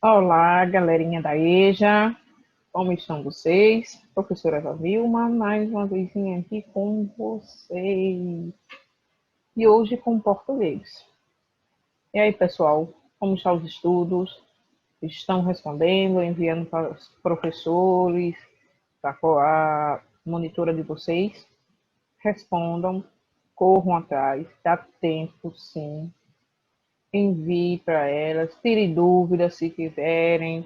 Olá, galerinha da EJA, como estão vocês? Professora Eva Vilma, mais uma vezinha aqui com vocês. E hoje com português. E aí, pessoal, como estão os estudos? Estão respondendo, enviando para os professores, para a monitora de vocês? Respondam, corram atrás, dá tempo sim. Envie para elas, tire dúvidas se tiverem.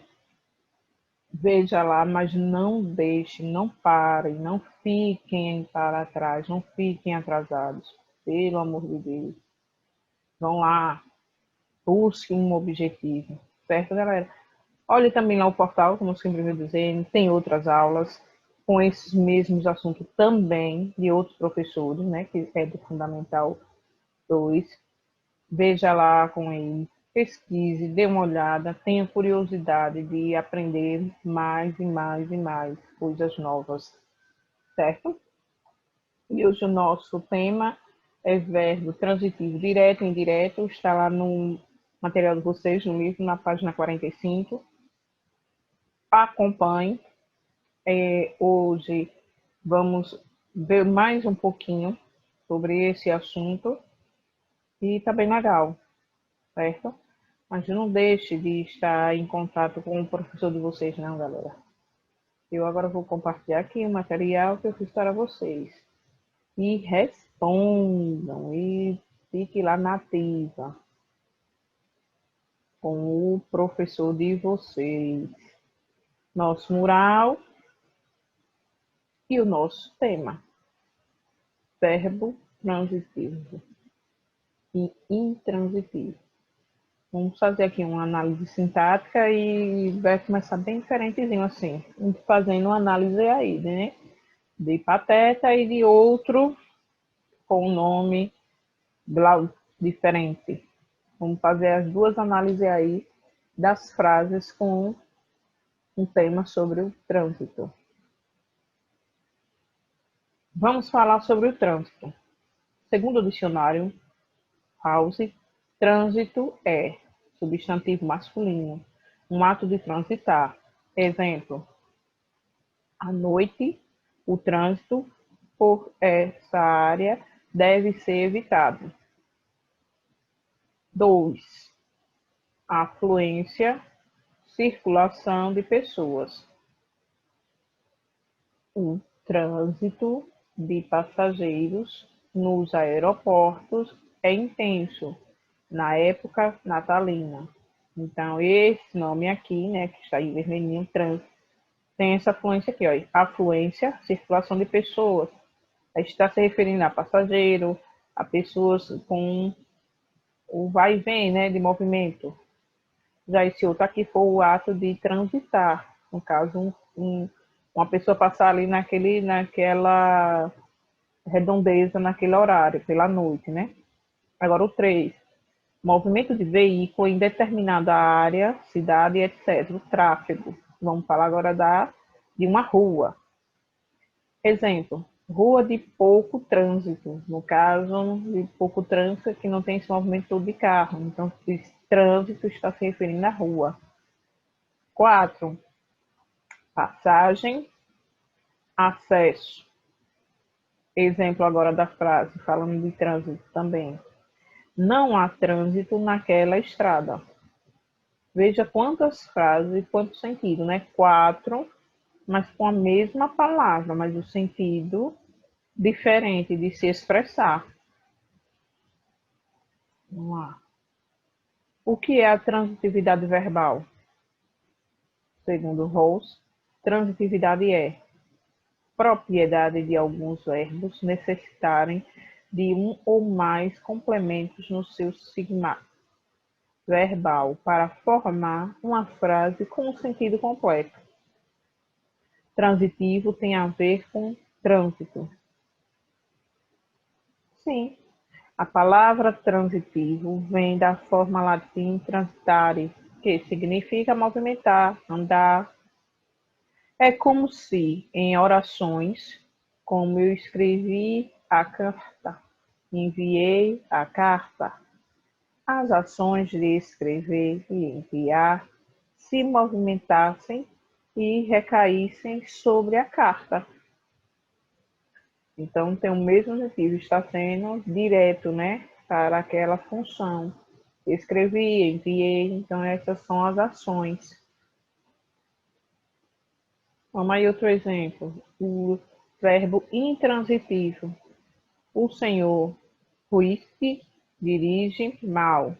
Veja lá, mas não deixem, não parem, não fiquem para trás, não fiquem atrasados, pelo amor de Deus. Vão lá, busquem um objetivo, certo, galera? Olhe também lá o portal, como eu sempre venho dizendo, tem outras aulas com esses mesmos assuntos também, de outros professores, né, que é do Fundamental 2. Veja lá com ele, pesquise, dê uma olhada, tenha curiosidade de aprender mais e mais e mais coisas novas, certo? E hoje o nosso tema é verbo transitivo direto e indireto, está lá no material de vocês, no livro, na página 45. Acompanhe. Hoje vamos ver mais um pouquinho sobre esse assunto e está bem legal, certo? Mas não deixe de estar em contato com o professor de vocês, não, galera. Eu agora vou compartilhar aqui o material que eu fiz para vocês. E respondam, e fique lá na ativa com o professor de vocês. Nosso mural e o nosso tema. Verbo transitivo e intransitivo. Vamos fazer aqui uma análise sintática e vai começar bem diferentezinho assim, fazendo uma análise aí, né? De Pateta e de outro com um nome diferente. Vamos fazer as duas análises aí das frases com um tema sobre o trânsito. Vamos falar sobre o trânsito. Segundo o dicionário House, trânsito é substantivo masculino, um ato de transitar. Exemplo, à noite, o trânsito por essa área deve ser evitado. 2. Afluência, circulação de pessoas. O trânsito de passageiros nos aeroportos é intenso na época natalina. Então, esse nome aqui, né, que está em vermelhinho, trânsito, tem essa afluência aqui, ó, afluência, circulação de pessoas. A gente está se referindo a passageiro, a pessoas com o vai e vem, né, de movimento. Já esse outro aqui foi o ato de transitar, no caso, uma pessoa passar ali naquela redondeza, naquele horário, pela noite, né? Agora o 3, movimento de veículo em determinada área, cidade, etc. O tráfego. Vamos falar agora de uma rua. Exemplo, rua de pouco trânsito. No caso, de pouco trânsito que não tem esse movimento todo de carro. Então, esse trânsito está se referindo à rua. 4, passagem, acesso. Exemplo agora da frase, falando de trânsito também. Não há trânsito naquela estrada. Veja quantas frases e quanto sentido, né? 4, mas com a mesma palavra, mas o sentido diferente de se expressar. Vamos lá. O que é a transitividade verbal? Segundo Rawls, transitividade é propriedade de alguns verbos necessitarem de um ou mais complementos no seu sigma verbal para formar uma frase com um sentido completo. Transitivo tem a ver com trânsito. Sim, a palavra transitivo vem da forma latim transitare, que significa movimentar, andar. É como se, em orações, como eu escrevi a carta, enviei a carta, as ações de escrever e enviar se movimentassem e recaíssem sobre a carta. Então, tem o mesmo objetivo, está sendo direto, né, para aquela função. Escrevi, enviei, então essas são as ações. Vamos aí outro exemplo, o verbo intransitivo. O senhor Ruiz dirige mal.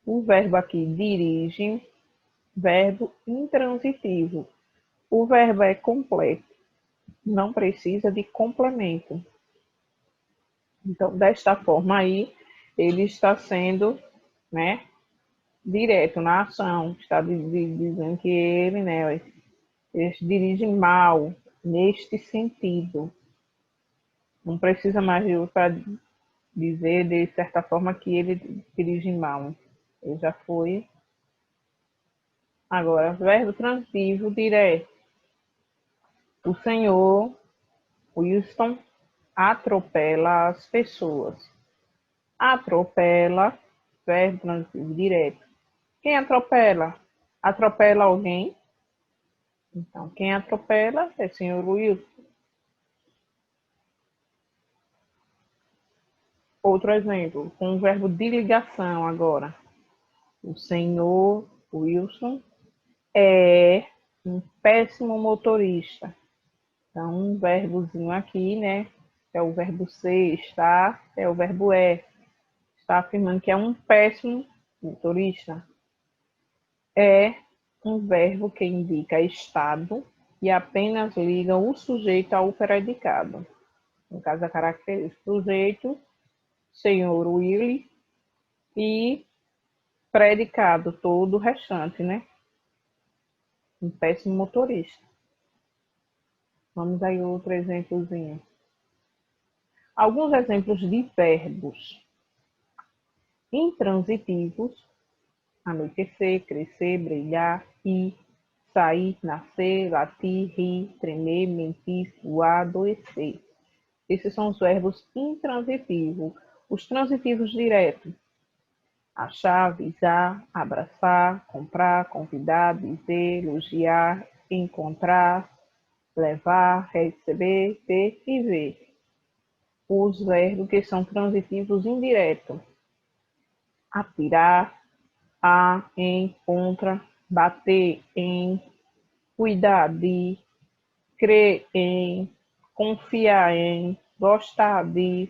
O verbo aqui dirige, verbo intransitivo. O verbo é completo, não precisa de complemento. Então, desta forma aí, ele está sendo, né, direto na ação. Está dizendo que ele, né, ele dirige mal neste sentido. Não precisa mais de para dizer de certa forma que ele dirige mal. Ele já foi. Agora, verbo transitivo direto. O senhor Wilson atropela as pessoas. Atropela, verbo transitivo direto. Quem atropela? Atropela alguém? Então, quem atropela é o senhor Wilson. Outro exemplo, com o verbo de ligação agora. O senhor Wilson é um péssimo motorista. Então, um verbozinho aqui, né? É o verbo ser, está, é o verbo é. Está afirmando que é um péssimo motorista. É um verbo que indica estado e apenas liga o sujeito ao predicado. No caso, a característica sujeito, senhor Willy, e predicado todo o restante, né? Um péssimo motorista. Vamos aí outro exemplozinho. Alguns exemplos de verbos intransitivos: anoitecer, crescer, brilhar, ir, sair, nascer, latir, rir, tremer, mentir, suar, adoecer. Esses são os verbos intransitivos. Os transitivos diretos: achar, avisar, abraçar, comprar, convidar, dizer, elogiar, encontrar, levar, receber, ter e ver. Os verbos que são transitivos indiretos: atirar, a, em, contra, bater em, cuidar de, crer em, confiar em, gostar de,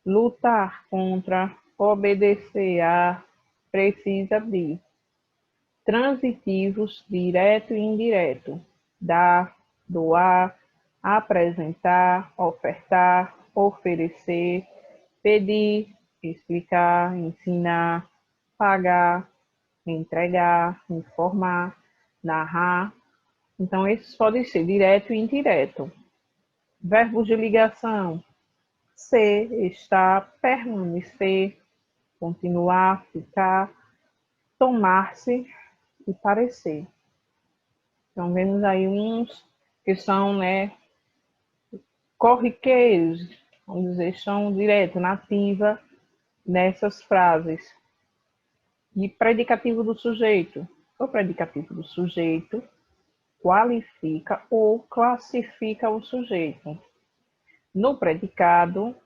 lutar contra, obedecer a, precisa de. Transitivos direto e indireto: dar, doar, apresentar, ofertar, oferecer, pedir, explicar, ensinar, pagar, entregar, informar, narrar. Então, esses podem ser direto e indireto. Verbos de ligação: ser, estar, permanecer, continuar, ficar, tomar-se e parecer. Então, vemos aí uns que são, né, corriqueiros, vamos dizer, são direto, nativa nessas frases. E predicativo do sujeito. O predicativo do sujeito qualifica ou classifica o sujeito. No predicado,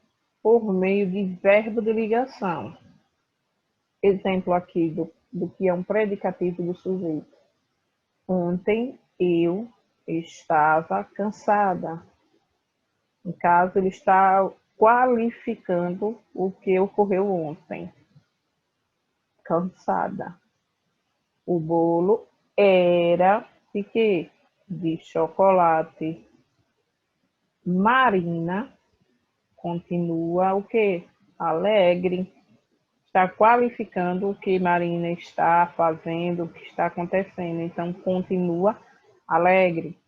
por meio de verbo de ligação. Exemplo aqui do que é um predicativo do sujeito. Ontem eu estava cansada. No caso, ele está qualificando o que ocorreu ontem. Cansada. O bolo era de quê? De chocolate. Marina continua o quê? Alegre. Está qualificando o que Marina está fazendo, o que está acontecendo. Então, continua alegre.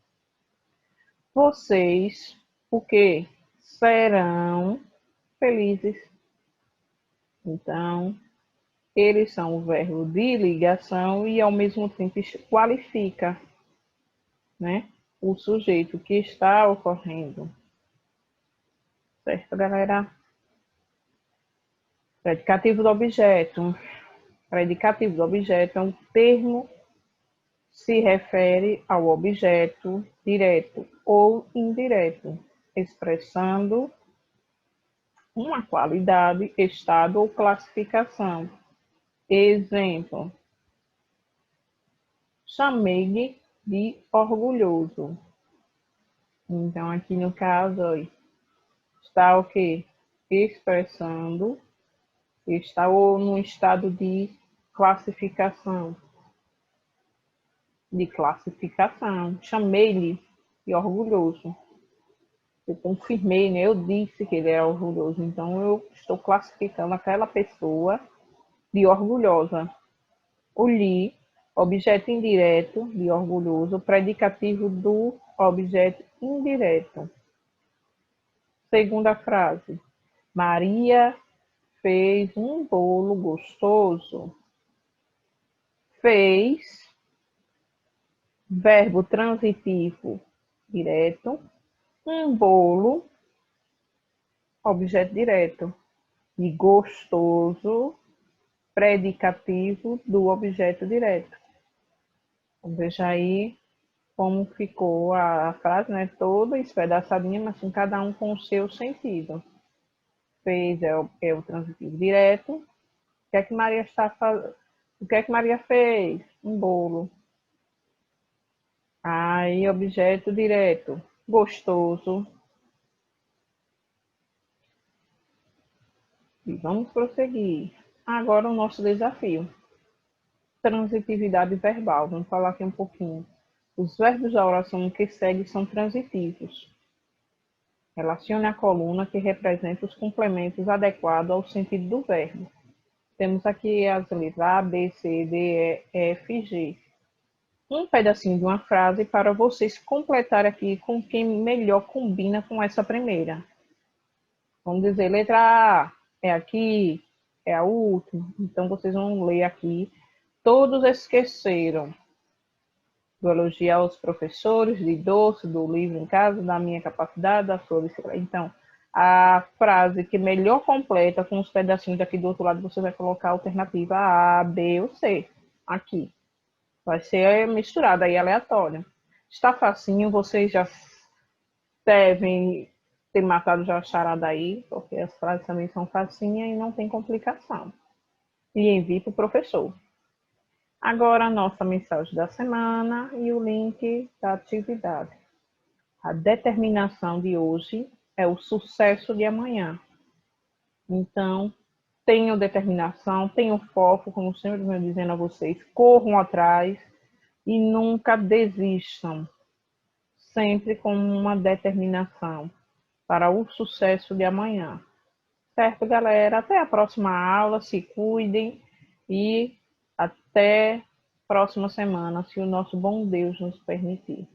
Vocês, o quê? Serão felizes. Então, eles são o verbo de ligação e, ao mesmo tempo, qualifica, né, o sujeito que está ocorrendo. Certo, galera? Predicativo do objeto. Predicativo do objeto é um termo se refere ao objeto direto ou indireto, expressando uma qualidade, estado ou classificação. Exemplo: chamei-lhe de orgulhoso. Então, aqui no caso, está o quê? Expressando, está no estado de classificação. Chamei-lhe de orgulhoso. Eu confirmei, né? Eu disse que ele é orgulhoso. Então, eu estou classificando aquela pessoa de orgulhosa. O li, objeto indireto de orgulhoso, predicativo do objeto indireto. Segunda frase. Maria fez um bolo gostoso. Fez, verbo transitivo direto. Um bolo, objeto direto. E gostoso, predicativo do objeto direto. Então, veja aí como ficou a frase, né? Toda espedaçadinha, mas com cada um com o seu sentido. Fez é o transitivo direto. O que é que Maria está fazendo? O que é que Maria fez? Um bolo. Aí, objeto direto. Gostoso. E vamos prosseguir. Agora o nosso desafio. Transitividade verbal. Vamos falar aqui um pouquinho. Os verbos da oração que segue são transitivos. Relacione a coluna que representa os complementos adequados ao sentido do verbo. Temos aqui as letras A, B, C, D, E, F, G. Um pedacinho de uma frase para vocês completarem aqui com quem melhor combina com essa primeira. Vamos dizer, letra A é aqui, é a última. Então, vocês vão ler aqui. Todos esqueceram do elogio aos professores, de doce, do livro em casa, da minha capacidade, da sua bicicleta. Então, a frase que melhor completa com os pedacinhos aqui do outro lado, você vai colocar a alternativa A, B ou C. Aqui. Vai ser misturada aí, aleatória. Está facinho, vocês já devem ter matado já a charada aí, porque as frases também são facinhas e não tem complicação. E envie para o professor. Agora a nossa mensagem da semana e o link da atividade. A determinação de hoje é o sucesso de amanhã. Então, tenham determinação, tenham foco, como sempre venho dizendo a vocês, corram atrás e nunca desistam. Sempre com uma determinação para o sucesso de amanhã. Certo, galera? Até a próxima aula, se cuidem e até próxima semana, se o nosso bom Deus nos permitir.